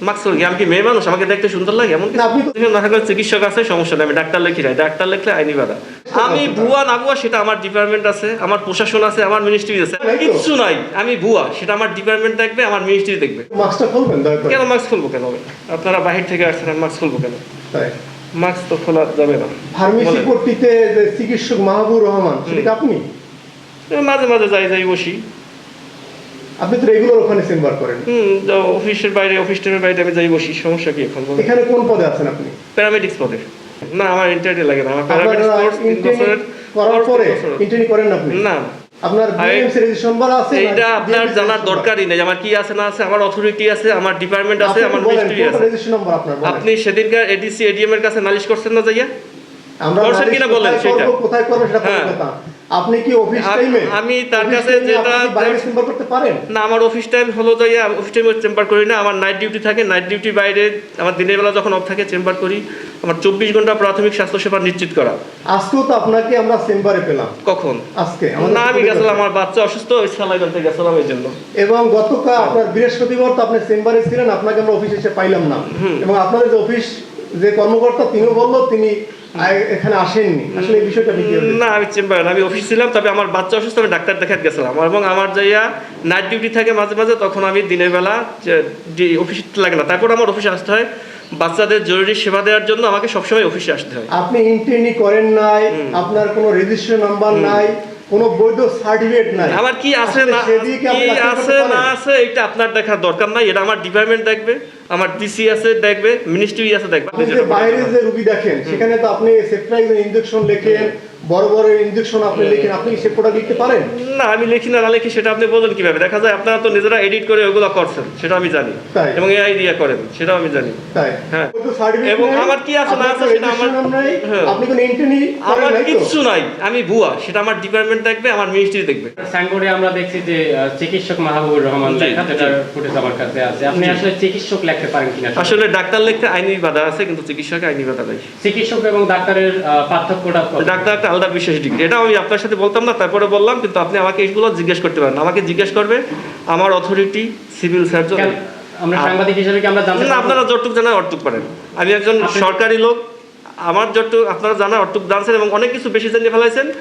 Mask পরে আমি কি মেয়ে মানুষ, আমাকে দেখতে সুন্দর লাগে এমন না, আপনি তো- দেখা গেল চিকিৎসক আছে, সমস্যা নেই, আমি ডাক্তার লিখি নাই, ডাক্তার লিখলে আইনি বাধা। আমি ভুয়া না ভুয়া সেটা আমার ডিপার্টমেন্ট আছে, আমার প্রশাসন আছে, আমার মিনিস্ট্রি আছে, কিচ্ছু নাই। আমি ভুয়া সেটা আমার ডিপার্টমেন্ট দেখবে, আমার মিনিস্ট্রি দেখবে। মাস্কটা খুলবেন দয়া করে। কেন মাস্ক খুলবো কেন? আপনারা বাহির থেকে আসছেন, আমি মাস্ক খুলবো কেন? তাই মাস্ক তো খোলা যাবে না। ফার্মেসি বলেন। পট্টিতে যে চিকিৎসক মাহবুব রহমান, সেটা কি আপনি? মাঝে মাঝে যাই বসি। আপনি তো রেগুলার ওখানে চেম্বার করেন। অফিসের বাইরে, অফিস টাইমের বাইরে আমি যাই বসি, সমস্যা কি এখন? এখানে কোন পদে আছেন আপনি? প্যারামেডিক্স পদে। না, আমার ইন্টারভিউ লাগে না, আমার আপনারা প্যারামেডিক্স কোর্স 3 ইন্টার্নি বছরের করার পরে বছরের। ইন্টার্নি করেন না আপনি? না, আপনার বিএমসি রেজিস্ট্রেশন নাম্বার আছে? না এইটা আপনার DMC জানার রেজিস্ট্রেশন দরকারই নেই, আমার কি আছে না আছে, আমার অথরিটি আছে, আমার ডিপার্টমেন্ট নাম্বার? আছে, আপনি আমার বলেন, মিনিস্ট্রি কোনটা আছে। রেজিস্ট্রেশন নাম্বার আপনার বলেন। আপনি সেদিনকার এডিসি এডিএম এর কাছে নালিশ করছেন না যাইয়া? আমরা করছেন নালিশ কিনা বলেন কোথায় সেটা। করব, কোথায় করব সেটা পরের হ্যাঁ। কথা। আপনি কি অফিস আ- টাইমে আমি তার অফিস কাছে টাইমে যেটা- আপনি কি বাইরে চেম্বার করতে পারেন? না, আমার অফিস টাইম হলো যাইয়া, অফিস টাইমে চেম্বার করি না, আমার নাইট ডিউটি থাকে, নাইট ডিউটি বাইরে, আমার দিনের বেলা যখন অফ থাকে চেম্বার করি। আমার 24 ঘন্টা প্রাথমিক স্বাস্থ্যসেবা নিশ্চিত করা। আজকেও তো আপনাকে আমরা চেম্বারে পেলাম। কখন? আজকে আমাদের না, আমি ছুটি গেছিলাম, আছে। আমার বাচ্চা অসুস্থ, ওই সালাই আনতে গেছিলাম এই জন্য। এবং গতকাল আপনার বৃহস্পতিবার তো আপনি চেম্বারে ছিলেন, আপনাকে আমরা অফিসে এসে পাইলাম না। এবং আপনাদের যে অফিস যে কর্মকর্তা, তিনিও বললো তিনি এখানে আসেননি। আসলে এই বিষয়টা কি? না, আমি চেম্বার না, আমি অফিস ছিলাম, তবে আমার বাচ্চা অসুস্থ, আমি ডাক্তার দেখাতে গেছিলাম। এবং আমার যাইয়া নাইট ডিউটি থাকে মাঝে মাঝে, তখন আমি দিনের বেলা অফিস লাগে না, তারপর আমার অফিসে আসতে হয় বাচ্চাদের জরুরি সেবা দেওয়ার জন্য, আমাকে সবসময় অফিসে আসতে হয়। আপনি ইন্টার্নি করেন নাই, আপনার কোনো রেজিস্ট্রেশন নাম্বার নাই, কোনো বৈধ সার্টিফিকেট নাই। আমার কি আছে আসলে না সেদিকে আপনি কি চাকরি করতে আছে পারেন? না আছে এটা আপনার দেখার দরকার নাই, এটা আমার ডিপার্টমেন্ট দেখবে, আমার ডিসি আছে দেখবে, মিনিস্ট্রি আছে দেখবে। আপনি যে বাইরে যে রোগী দেখেন, সেখানে তো আপনি সেপ্টাইজের ইনজেকশন লেখেন, বড় বড় ইনজেকশন আপনি লেখেন, আপনি কি সে প্রোডাক্ট লিখতে পারেন? না, আমি লিখি না লিখি সেটা আপনি বলেন কিভাবে? দেখা যায় আপনারা তো নিজেরা এডিট করে ওগুলো করছেন, সেটা আমি জানি, তাই। এবং এআই দিয়ে করেন, সেটাও আমি জানি। তাই হ্যাঁ। বৈধ certificate এবং নাই, আমার কি আছে না আপনার আছে কোনো সেটা আমার- registration নাই, হ্যাঁ। আপনি কোনো ইন্টার্নি করেন আমার নাই তো? কিচ্ছু নাই, আমি ভুয়া, সেটা আমার ডিপার্টমেন্ট দেখবে, আমার মিনিস্ট্রি দেখবে। সাইনবোর্ডে আমরা দেখছি যে চিকিৎসক মাহবুবুর রহমান জি, লেখা, জি। যেটার ফুটেজ আমার কাছে আছে। আপনি জি। আসলে চিকিৎসক লিখতে পারেন কিনা? আসলে ডাক্তার লিখতে আইনি বাধা আছে, কিন্তু চিকিৎসকে আইনি বাধা নাই। চিকিৎসক এবং ডাক্তারের পার্থক্যটা কত? ডাক্তার একটা আলাদা বিশেষ ডিগ্রি, এটা আমি আপনার সাথে বলতাম না, তারপরে বললাম। কিন্তু আপনি আমাকে এইগুলো জিজ্ঞেস করতে পারেন, আমাকে জিজ্ঞেস করবে আমার অথরিটি সিভিল সার্জন। কেন? আমরা সাংবাদিক হিসেবে কি আমরা জানতে না, পারবো? আপনারা যতটুক জানেন অতটুক পারেন। আমি একজন আপনি- সরকারি লোক, আমার যতটুক আপনারা জানা অতটুক জানছেন, এবং অনেক কিছু বেশি জানিয়ে ফেলাইছেন।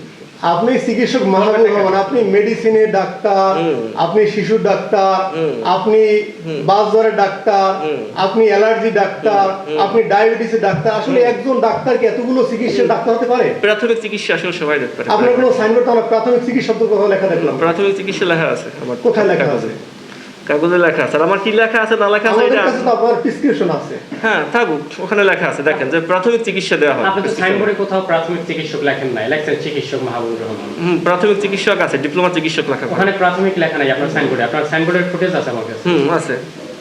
আপনি চিকিৎসক মাহবুব রহমান, আপনি মেডিসিনের ডাক্তার, আপনি শিশুর ডাক্তার, আপনি বাসজ্বরের ডাক্তার, আপনি অ্যালার্জি ডাক্তার, আপনি ডায়াবেটিসের ডাক্তার। আসলে একজন ডাক্তার কি এতগুলো চিকিৎসার ডাক্তার হতে পারে? প্রাথমিক চিকিৎসা আসলে সবাই দেখতে পারে। আপনার কোনো সাইনবোর্ড তো আমরা প্রাথমিক চিকিৎসা শব্দ কথা লেখা দেখলাম। প্রাথমিক চিকিৎসা লেখা আছে আমার কোথায় লেখা কাগজে। আছে? কাগজে লেখা আছে। আর আমার কি লেখা আছে না লেখা আছে আমাদের এটা, কাছে তো আপনার প্রেসক্রিপশন আছে। হ্যাঁ থাকুক, ওখানে লেখা আছে, দেখেন যে প্রাথমিক চিকিৎসা দেওয়া হয়। আপনি তো সাইনবোর্ডে কোথাও প্রাথমিক চিকিৎসক লেখেন নাই, লেখছেন চিকিৎসক মাহবুবুর রহমান। প্রাথমিক চিকিৎসক আছে, ডিপ্লোমা চিকিৎসক লেখা। ওখানে প্রাথমিক লেখা নাই আপনার সাইনবোর্ডে। আপনার সাইনবোর্ডের ফুটেজ আছে আমার কাছে, আছে।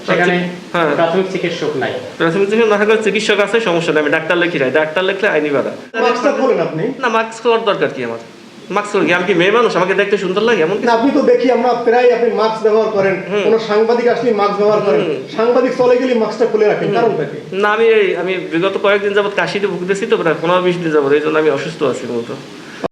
সেখানে হ্যাঁ, প্রাথমিক চিকিৎসক নাই। প্রাথমিক চিকিৎসা না থাকলে চিকিৎসক আছে, সমস্যা নেই, আমি ডাক্তার লিখি নাই, ডাক্তার লিখলে আইনি বাধা। মাস্কটা বলেন আপনি। না, মাস্ক খোলার দরকার কি আমার? মাস্ক কি আমি কি মেয়ে মানুষ, আমাকে দেখতে সুন্দর লাগে এমন না, আপনি তো দেখি আমরা প্রায় আপনি মাস্ক ব্যবহার করেন, কোন সাংবাদিক আসলে মাস্ক ব্যবহার করেন, সাংবাদিক চলে গেলে মাস্কটা খুলে রাখেন, কারণটা কি? না, আমি বিগত কয়েকদিন যাবত কাশিতে ভুগতেছি, তো প্রায় 15-20 দিন যাবত, এই জন্য আমি অসুস্থ আছি মূলত।